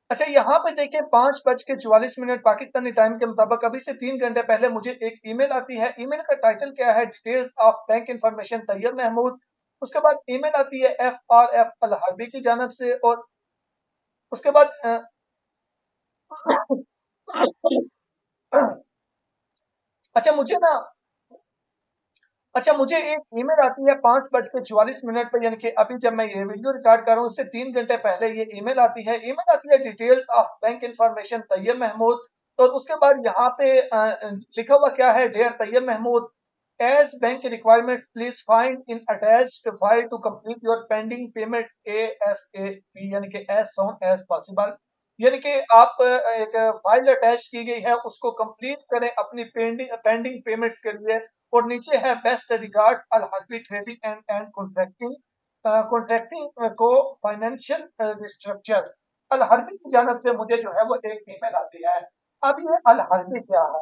अच्छा, यहाँ पे देखिए 5:44 पाकिस्तानी टाइम के मुताबिक अभी से 3 घंटे पहले मुझे एक ईमेल आती है। ईमेल का टाइटल क्या है? Details of bank information Tayyab Mahmood. उसके बाद ईमेल आती है एफआरएफ अल हरबी की जानब से और उसके बाद अच्छा मुझे ना अच्छा मुझे एक ईमेल आती है 5:44 पे, यानी कि अभी जब मैं ये वीडियो रिकॉर्ड कर रहा हूँ उससे 3 घंटे पहले ये ईमेल आती है। ईमेल आती है details of bank information Tayyab Mahmood. तो उसके बाद यहाँ पे लिखा हुआ क्या है? Dear Tayyab Mahmood, as bank requirements please find in attached file to complete your pending payment ASAP, यानी कि एज सून एज पॉसिबल। यानी कि आप एक फाइल अटैच की गई है, उसको कंप्लीट करें अपनी पेंडिंग पेंडिंग पेमेंट्स के लिए। और नीचे है best regards Al Harbi trading and contracting contracting को फाइनेंशियल रिस्ट्रक्चर। अल हरबी की जानब से मुझे जो है वो एक ईमेल आती है। अब ये अल हरबी क्या है?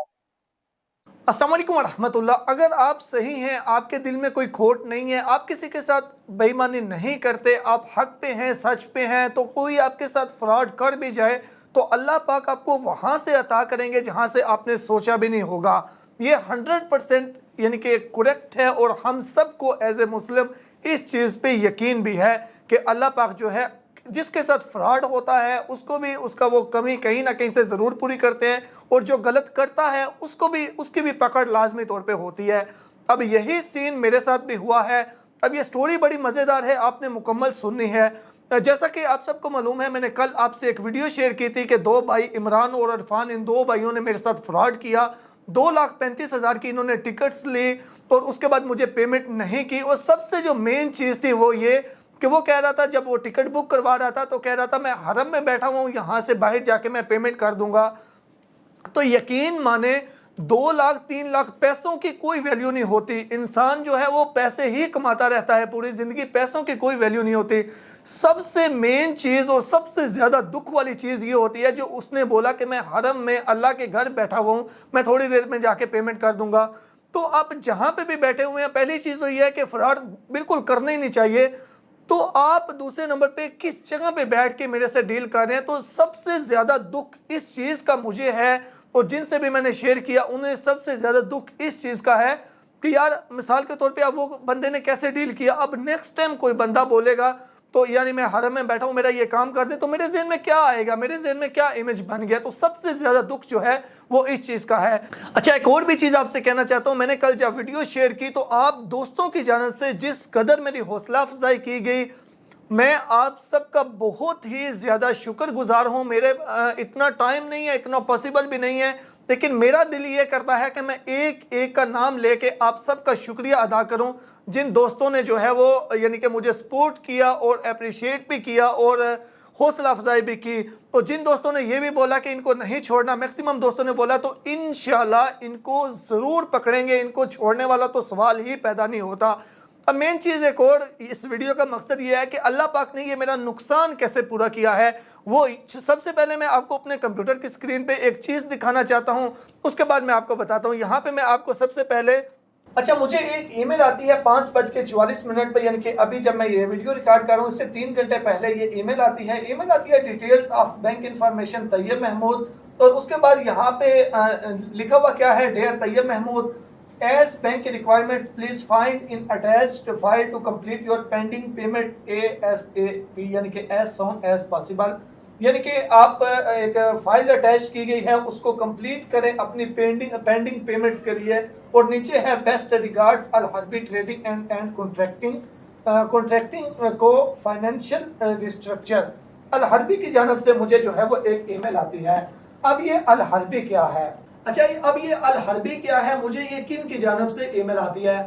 अस्सलाम वालेकुम वरहमतुल्लाह। अगर आप सही हैं, आपके दिल में कोई खोट नहीं है, आप किसी के साथ बेईमानी नहीं करते, आप हक पे हैं, सच पे हैं, तो कोई आपके साथ फ्रॉड कर भी जाए तो अल्लाह पाक आपको वहाँ से अता करेंगे जहाँ से आपने सोचा भी नहीं होगा। ये 100% यानी कि करेक्ट है और हम सबको एज ए मुस्लिम इस चीज़ पे यकीन भी है कि अल्लाह पाक जो है जिसके साथ फ्रॉड होता है उसको भी उसका वो कमी कहीं ना कहीं से ज़रूर पूरी करते हैं, और जो गलत करता है उसको भी उसकी भी पकड़ लाजमी तौर पे होती है। अब यही सीन मेरे साथ भी हुआ है। अब ये स्टोरी बड़ी मज़ेदार है, आपने मुकम्मल सुननी है। जैसा कि आप सबको मालूम है, मैंने कल आपसे एक वीडियो शेयर की थी कि दो भाई इमरान और इरफान, इन दो भाइयों ने मेरे साथ फ्रॉड किया। 2,35,000 की इन्होंने टिकट्स ली और उसके बाद मुझे पेमेंट नहीं की। और सबसे जो मेन चीज़ थी वो ये कि वो कह रहा था, जब वो टिकट बुक करवा रहा था तो कह रहा था मैं हरम में बैठा हुआ हूँ, यहाँ से बाहर जाके मैं पेमेंट कर दूंगा। तो यकीन माने 2 लाख 3 लाख पैसों की कोई वैल्यू नहीं होती। इंसान जो है वो पैसे ही कमाता रहता है पूरी जिंदगी, पैसों की कोई वैल्यू नहीं होती। सबसे मेन चीज और सबसे ज्यादा दुख वाली चीज ये होती है जो उसने बोला कि मैं हरम में अल्लाह के घर बैठा हुआ हूं, मैं थोड़ी देर में जाके पेमेंट कर दूंगा। तो आप जहां पे भी बैठे हुए हैं, पहली चीज तो ये है कि फ्रॉड बिल्कुल करना ही नहीं चाहिए। तो आप दूसरे नंबर पे किस जगह पे बैठ के मेरे से डील कर रहे हैं, तो सबसे ज्यादा दुख इस चीज का मुझे है, और जिनसे भी मैंने शेयर किया उन्हें सबसे ज्यादा दुख इस चीज का है कि यार मिसाल के तौर पे अब वो बंदे ने कैसे डील किया। अब नेक्स्ट टाइम कोई बंदा बोलेगा तो यानी मैं हरम में बैठा हूं, मेरा ये काम कर दे, तो मेरे जहन में क्या आएगा, मेरे जहन में क्या इमेज बन गया। तो सबसे ज्यादा दुख जो है वो इस चीज का है। अच्छा, एक और भी चीज आपसे कहना चाहता हूं, मैंने कल जब वीडियो शेयर की तो आप दोस्तों की जानब से जिस कदर मेरी हौसला अफजाई की गई, मैं आप सबका बहुत ही ज़्यादा शुक्रगुजार हूँ। मेरे इतना टाइम नहीं है, इतना पॉसिबल भी नहीं है, लेकिन मेरा दिल ये करता है कि मैं एक एक का नाम लेके आप सबका शुक्रिया अदा करूँ, जिन दोस्तों ने जो है वो यानी कि मुझे सपोर्ट किया और अप्रिशिएट भी किया और हौसला अफजाई भी की। तो जिन दोस्तों ने ये भी बोला कि इनको नहीं छोड़ना, मैक्सिमम दोस्तों ने बोला तो इंशाल्लाह इनको ज़रूर पकड़ेंगे, इनको छोड़ने वाला तो सवाल ही पैदा नहीं होता। अब मेन चीज़ एक और, इस वीडियो का मकसद ये है कि अल्लाह पाक ने ये मेरा नुकसान कैसे पूरा किया है। वो सबसे पहले मैं आपको अपने कंप्यूटर की स्क्रीन पे एक चीज़ दिखाना चाहता हूँ, उसके बाद मैं आपको बताता हूँ। यहाँ पे मैं आपको सबसे पहले, अच्छा मुझे एक ईमेल आती है 5:44 पे, यानी कि अभी जब मैं ये वीडियो रिकॉर्ड कर रहा हूँ इससे 3 घंटे पहले ये ईमेल आती है। ईमेल आती है details of bank information Tayyab Mahmood. और उसके बाद यहाँ पे लिखा हुआ क्या है? Dear Tayyab Mahmood, as bank requirements please find in attached file to complete your pending payment ASAP, यानी कि एज सून एज पॉसिबल। यानी कि आप एक फाइल अटैच की गई है, उसको कंप्लीट करें अपनी पेंडिंग पेमेंट्स के लिए। और नीचे है best regards Al Harbi trading and contracting को फाइनेंशियल रिस्ट्रक्चर। अल हरबी की जानब से मुझे जो है वो एक ईमेल आती है। अब ये अल हरबी क्या है? अच्छा, अब ये अल हरबी क्या है, मुझे ये किन की जानब से ईमेल आती है?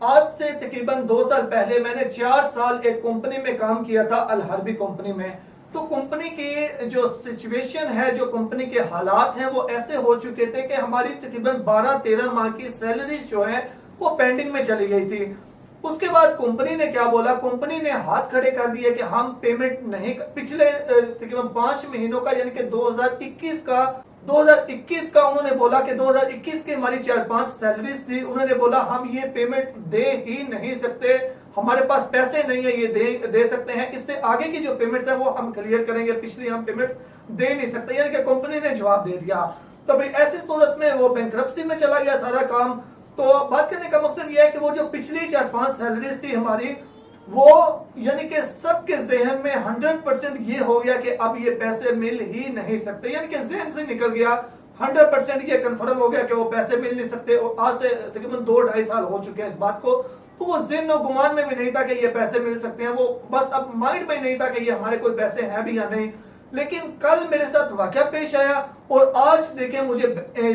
आज से तकरीबन 2 साल पहले मैंने 4 साल एक कंपनी में काम किया था, अल हरबी कंपनी में। तो कंपनी की जो सिचुएशन है, जो कंपनी के हालात हैं, वो ऐसे हो चुके थे कि हमारी तकरीबन 12-13 माह की सैलरी जो है वो पेंडिंग में चली गई थी। उसके बाद कंपनी ने क्या बोला, कंपनी ने हाथ खड़े कर दिए कि हम पेमेंट नहीं पिछले तकरीबन 5 महीनों का, यानी कि 2021 का उन्होंने बोला कि 2021 की हमारी 4-5 सैलरीज थी, उन्होंने बोला हम ये पेमेंट दे ही नहीं सकते। हमारे पास पैसे नहीं है ये दे सकते हैं, इससे आगे की जो पेमेंट्स है वो हम क्लियर करेंगे, पिछली हम पेमेंट्स दे नहीं सकते, यानी कि कंपनी ने जवाब दे दिया। तो भाई ऐसी सूरत में वो बैंकरप्सी में चला गया सारा काम। तो बात करने का मकसद ये है कि वो जो पिछली 4-5 सैलरीज थी हमारी, वो यानी कि सबके जहन में 100% ये हो गया कि अब ये पैसे मिल ही नहीं सकते, यानी कि जहन से निकल गया, 100% ये कंफर्म हो गया कि वो पैसे मिल नहीं सकते। और आज से तकरीबन 2-2.5 साल हो चुके हैं इस बात को। तो वो जिन्न और गुमान में भी नहीं था कि ये पैसे मिल सकते हैं, वो बस अब माइंड में नहीं था कि ये हमारे कोई पैसे हैं भी या नहीं। लेकिन कल मेरे साथ वाकया पेश आया और आज देखें मुझे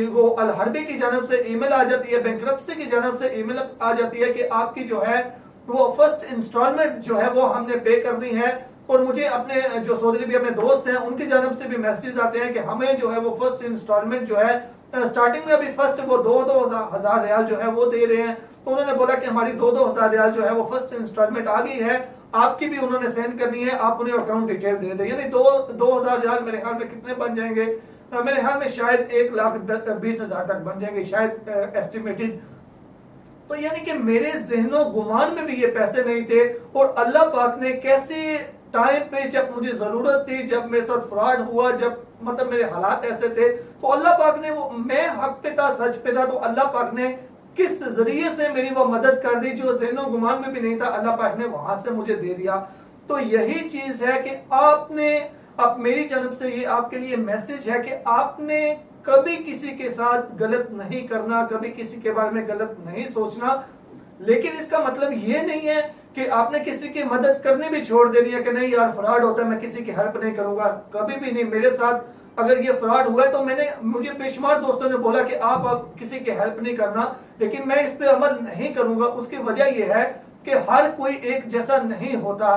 वो अल हरबी की जानब से ईमेल आ जाती है, बैंकरप्सी की जानब से ईमेल आ जाती है कि आपकी जो है वो फर्स्ट इंस्टॉलमेंट जो है वो हमने पे कर दी है। और मुझे अपने जो सोदरी भी अपने दोस्त हैं उनकी जानब से भी मैसेज आते हैं कि हमें जो है वो फर्स्ट इंस्टॉलमेंट जो है स्टार्टिंग में अभी फर्स्ट वो 2-2 हजार रियाल जो है वो दे रहे हैं। तो उन्होंने बोला कि हमारी 2-2 हजार रियाल जो है वो फर्स्ट इंस्टॉलमेंट आ गई है, आपकी भी उन्होंने सेंड करनी है, आप उन्हें अकाउंट डिटेल दे दें। यानी 2-2 हजार रियाल मेरे ख्याल में कितने बन जाएंगे, मेरे ख्याल में शायद 1,20,000 तक बन जाएंगे शायद एस्टिमेटेड। तो यानी कि मेरे जहनो गुमान में भी ये पैसे नहीं थे और अल्लाह पाक ने कैसे टाइम पे जब मुझे जरूरत थी, जब मेरे साथ फ्रॉड हुआ, जब मतलब मेरे हालात ऐसे थे, तो अल्लाह पाक ने वो, मैं हक पे था, सच पे था, तो अल्लाह पाक ने किस जरिए से मेरी वो मदद कर दी जो जहनो गुमान में भी नहीं था, अल्लाह पाक ने वहां से मुझे दे दिया। तो यही चीज है कि आपने अब मेरी जानब से ये आपके लिए मैसेज है कि आपने कभी किसी के साथ गलत नहीं करना, कभी किसी के बारे में गलत नहीं सोचना। लेकिन इसका मतलब ये नहीं है कि आपने किसी की मदद करने भी छोड़ देनी है कि नहीं यार फ्रॉड होता है मैं किसी की हेल्प नहीं करूंगा, कभी भी नहीं। मेरे साथ अगर ये फ्रॉड हुआ है तो मुझे बेशुमार दोस्तों ने बोला कि आप अब किसी की हेल्प नहीं करना, लेकिन मैं इस पे अमल नहीं करूंगा। उसकी वजह यह है कि हर कोई एक जैसा नहीं होता।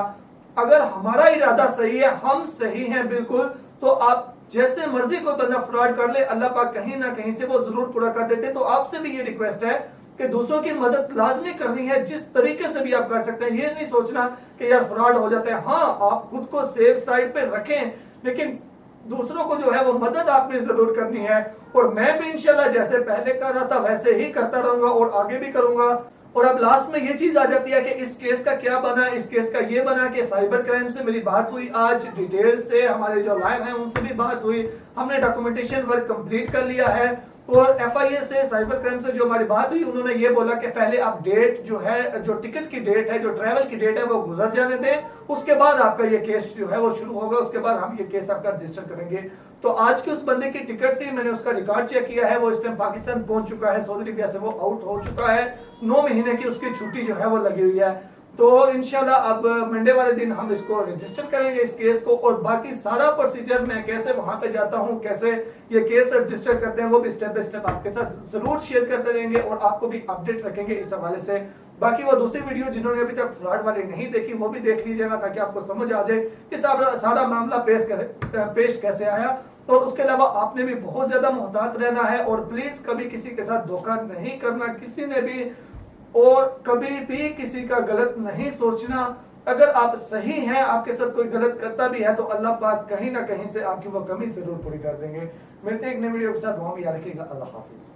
अगर हमारा इरादा सही है, हम सही हैं बिल्कुल, तो आप जैसे मर्जी कोई बंदा फ्रॉड कर ले, अल्लाह पाक कहीं ना कहीं से वो जरूर पूरा कर देते। तो आपसे भी ये रिक्वेस्ट है कि दूसरों की मदद लाजमी करनी है, जिस तरीके से भी आप कर सकते हैं। ये नहीं सोचना कि यार फ्रॉड हो जाता है, हाँ आप खुद को सेफ साइड पे रखें, लेकिन दूसरों को जो है वो मदद आपने जरूर करनी है। और मैं भी इंशाल्लाह जैसे पहले कर रहा था वैसे ही करता रहूंगा और आगे भी करूंगा। और अब लास्ट में ये चीज आ जाती है कि इस केस का क्या बना, इस केस का ये बना कि साइबर क्राइम से मेरी बात हुई, आज डिटेल से हमारे जो लॉयर हैं उनसे भी बात हुई, हमने डॉक्यूमेंटेशन वर्क कंप्लीट कर लिया है। और एफआईए से साइबर क्राइम से जो हमारी बात हुई, उन्होंने ये बोला कि पहले आप डेट जो है, जो टिकट की डेट है, जो ट्रैवल की डेट है वो गुजर जाने दें, उसके बाद आपका ये केस जो है वो शुरू होगा, उसके बाद हम ये केस आपका रजिस्टर करेंगे। तो आज की उस बंदे की टिकट थी, मैंने उसका रिकॉर्ड चेक किया है, वो इस टाइम पाकिस्तान पहुंच चुका है, सऊदी अरबिया से वो आउट हो चुका है, 9 महीने की उसकी छुट्टी जो है वो लगी हुई है। तो इंशाल्लाह अब मंडे वाले दिन हम इसको रजिस्टर करेंगे इस केस को, और बाकी सारा प्रोसीजर मैं कैसे वहां पे जाता हूं, कैसे ये केस रजिस्टर करते हैं, वो भी स्टेप बाय स्टेप आपके साथ जरूर शेयर करते रहेंगे और आपको भी अपडेट रखेंगे इस हवाले से। बाकी वो दूसरी वीडियो जिन्होंने अभी तक फ्रॉड वाले नहीं देखी वो भी देख लीजिएगा, ताकि आपको समझ आ जाए कि सारा मामला पेश कैसे आया। और उसके अलावा आपने भी बहुत ज्यादा मुहतात रहना है और प्लीज कभी किसी के साथ धोखा नहीं करना, किसी ने भी, और कभी भी किसी का गलत नहीं सोचना। अगर आप सही हैं, आपके साथ कोई गलत करता भी है तो अल्लाह पाक कहीं ना कहीं से आपकी वो कमी जरूर पूरी कर देंगे। मिलते हैं एक नई वीडियो के साथ, वहां भी याद रखिएगा। अल्लाह हाफिज।